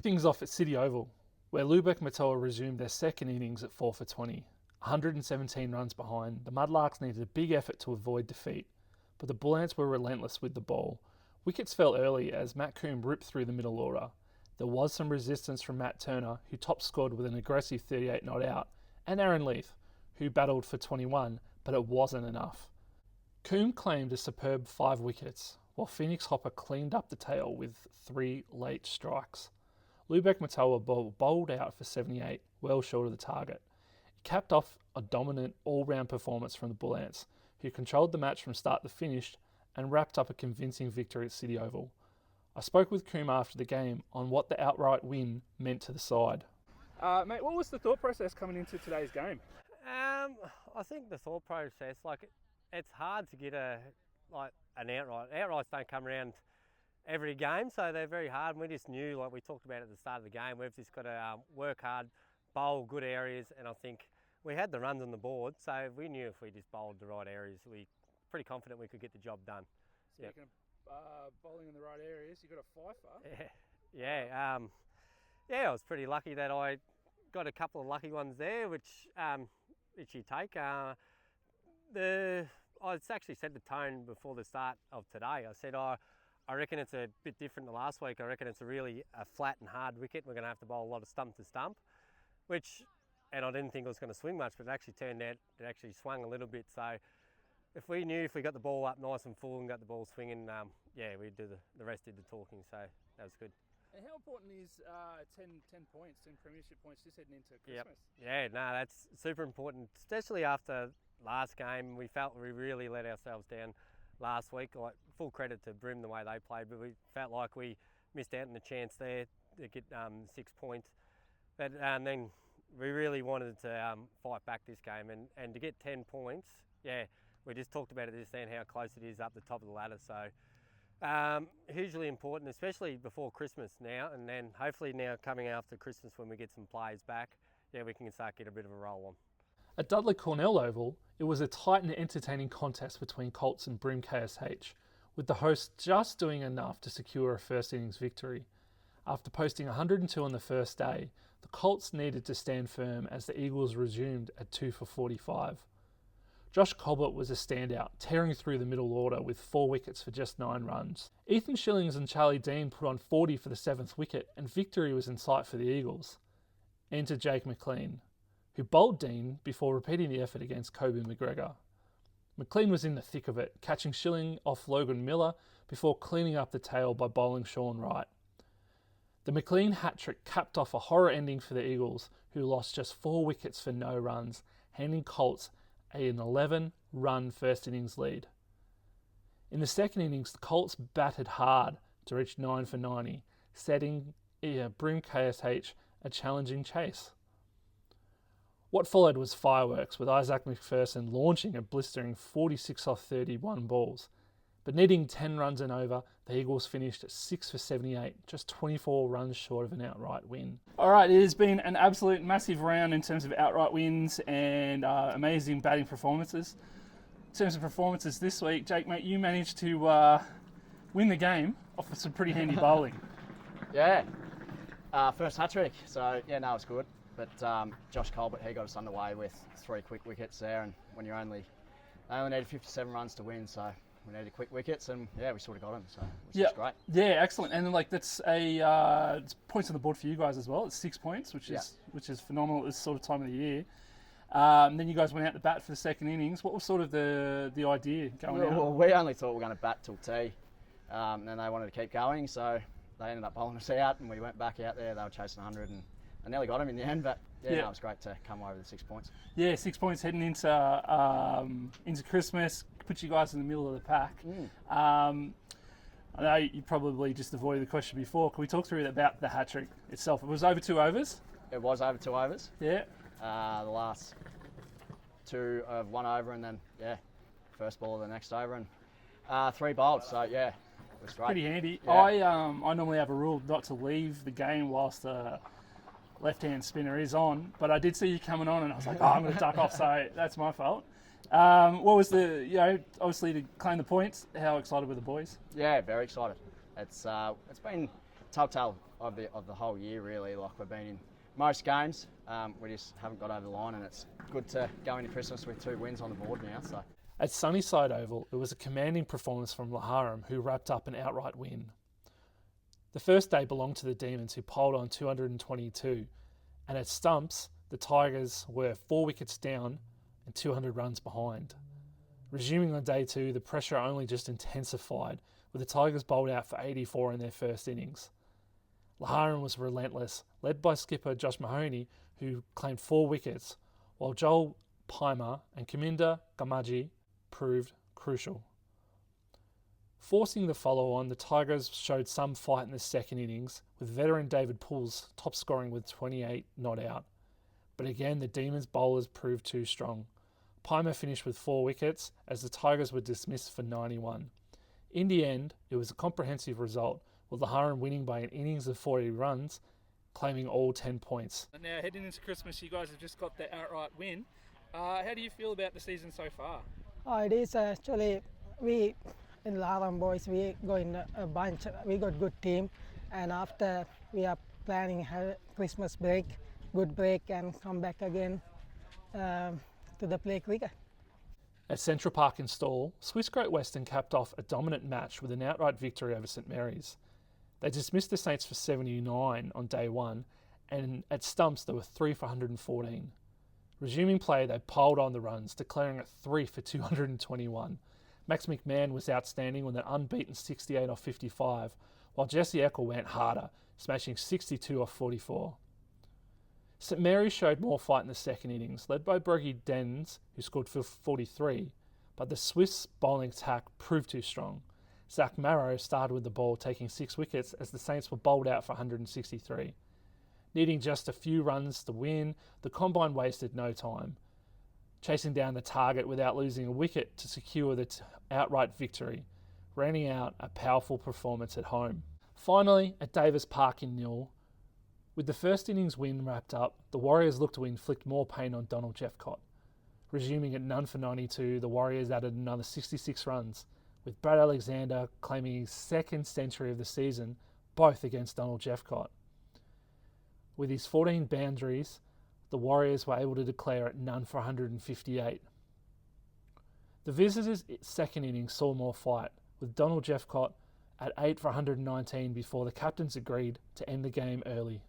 things off at City Oval, where Lubeck Matoa resumed their second innings at 4 for 20. 117 runs behind, the Mudlarks needed a big effort to avoid defeat, but the Bull Ants were relentless with the ball. Wickets fell early as Matt Coombe ripped through the middle order. There was some resistance from Matt Turner, who top scored with an aggressive 38 not out, and Aaron Leith, who battled for 21, but it wasn't enough. Coombe claimed a superb 5 wickets, while Phoenix Hopper cleaned up the tail with 3 late strikes. Lubeck Matoa bowled out for 78, well short of the target. It capped off a dominant all-round performance from the Bull Ants, who controlled the match from start to finish and wrapped up a convincing victory at City Oval. I spoke with Coombe after the game on what the outright win meant to the side. Mate, what was the thought process coming into today's game? I think the thought process, it's hard to get an outright. Outrights don't come around every game, so they're very hard. And we just knew, like we talked about at the start of the game, we've just got to work hard, bowl good areas, and I think we had the runs on the board, so we knew if we just bowled the right areas, we pretty confident we could get the job done. Speaking of bowling in the right areas, you got a fifer. I was pretty lucky that I got a couple of lucky ones there, which you take. I actually set the tone before the start of today. I said, I reckon it's a bit different to last week. I reckon it's a flat and hard wicket. We're going to have to bowl a lot of stump to stump, and I didn't think it was going to swing much, but it actually turned out it actually swung a little bit. So if we got the ball up nice and full and got the ball swinging, we'd do the rest did the talking. So that was good. And how important is 10 points, 10 premiership points just heading into Christmas? Yep. Yeah, that's super important, especially after last game. We felt we really let ourselves down last week. Like, full credit to Brim the way they played, but we felt like we missed out on the chance there to get 6 points. But then we really wanted to fight back this game and to get 10 points. Yeah, we just talked about it just then, how close it is up the top of the ladder. So hugely important, especially before Christmas now, and then hopefully now coming after Christmas when we get some players back, we can start get a bit of a roll on. At Dudley Cornell Oval, it was a tight and entertaining contest between Colts and Brim KSH, with the hosts just doing enough to secure a first innings victory. After posting 102 on the first day, the Colts needed to stand firm as the Eagles resumed at 2 for 45. Josh Colbert was a standout, tearing through the middle order with 4 wickets for just 9 runs. Ethan Shillings and Charlie Dean put on 40 for the 7th wicket, and victory was in sight for the Eagles. Enter Jake McLean, who bowled Dean before repeating the effort against Kobe McGregor. McLean was in the thick of it, catching Shilling off Logan Miller before cleaning up the tail by bowling Sean Wright. The McLean hat-trick capped off a horror ending for the Eagles, who lost just 4 wickets for no runs, handing Colts an 11-run first innings lead. In the second innings, the Colts batted hard to reach 9 for 90, setting Brim KSH a challenging chase. What followed was fireworks, with Isaac McPherson launching a blistering 46 off 31 balls. But needing 10 runs and over, the Eagles finished at 6 for 78, just 24 runs short of an outright win. All right, it has been an absolute massive round in terms of outright wins and amazing batting performances. In terms of performances this week, Jake, mate, you managed to win the game off of some pretty handy bowling. Yeah, first hat-trick, so it was good. But Josh Colbert, he got us underway with 3 quick wickets there, and when they only needed 57 runs to win, so we needed quick wickets, and we sort of got them, so which is great. Yeah, excellent. And that's it's points on the board for you guys as well. It's 6 points, which is phenomenal at this sort of time of the year. Then you guys went out to bat for the second innings. What was sort of the idea going out? Well, we only thought we were going to bat till tea, and then they wanted to keep going, so they ended up bowling us out, and we went back out there. They were chasing 100, and I nearly got him in the end, but it was great to come over the 6 points. Yeah, 6 points heading into Christmas, put you guys in the middle of the pack. I know you probably just avoided the question before. Can we talk through about the hat-trick itself? It was over 2 overs? It was over 2 overs. Yeah. The last 2 of 1 over, and then, first ball of the next over, and 3 bowled, so it was great. Pretty handy. Yeah. I normally have a rule not to leave the game whilst the left-hand spinner is on, but I did see you coming on, and I was like, I'm going to duck off, so that's my fault. What was obviously to claim the points, how excited were the boys? Yeah, very excited. It's been telltale of the whole year really. Like we've been in most games, we just haven't got over the line, and it's good to go into Christmas with 2 wins on the board now. So At Sunnyside Oval, it was a commanding performance from Horsham, who wrapped up an outright win. The first day belonged to the Demons, who polled on 222, and at stumps, the Tigers were 4 wickets down and 200 runs behind. Resuming on day 2, the pressure only just intensified, with the Tigers bowled out for 84 in their first innings. Horsham was relentless, led by skipper Josh Mahoney, who claimed 4 wickets, while Joel Pimer and Kaminda Gamaji proved crucial. Forcing the follow-on, the Tigers showed some fight in the second innings, with veteran David Pools top scoring with 28 not out. But again, the Demons bowlers proved too strong. Pimer finished with 4 wickets, as the Tigers were dismissed for 91. In the end, it was a comprehensive result, with Horsham winning by an innings of 40 runs, claiming all 10 points. And now heading into Christmas, you guys have just got the outright win. How do you feel about the season so far? It is actually, we in Horsham boys, we go in a bunch, we got good team, and after we are planning Christmas break, good break, and come back again to the play cricket. At Central Park in Stawell, Swiss Great Western capped off a dominant match with an outright victory over St Mary's. They dismissed the Saints for 79 on day 1, and at stumps they were 3 for 114. Resuming play, they piled on the runs, declaring it 3 for 221. Max McMahon was outstanding with an unbeaten 68 off 55, while Jesse Eckel went harder, smashing 62 off 44. St Mary's showed more fight in the second innings, led by Brodie Dens, who scored for 43, but the Swiss bowling attack proved too strong. Zach Marrow started with the ball, taking 6 wickets as the Saints were bowled out for 163. Needing just a few runs to win, the combine wasted no time, chasing down the target without losing a wicket to secure the outright victory, rounding out a powerful performance at home. Finally, at Davis Park in Nil, with the first innings win wrapped up, the Warriors looked to inflict more pain on Donald Jeffcott. Resuming at none for 92, the Warriors added another 66 runs, with Brad Alexander claiming his 2nd century of the season, both against Donald Jeffcott. With his 14 boundaries, the Warriors were able to declare it none for 158. The visitors' second innings saw more fight, with Donald Jeffcott at 8 for 119 before the captains agreed to end the game early.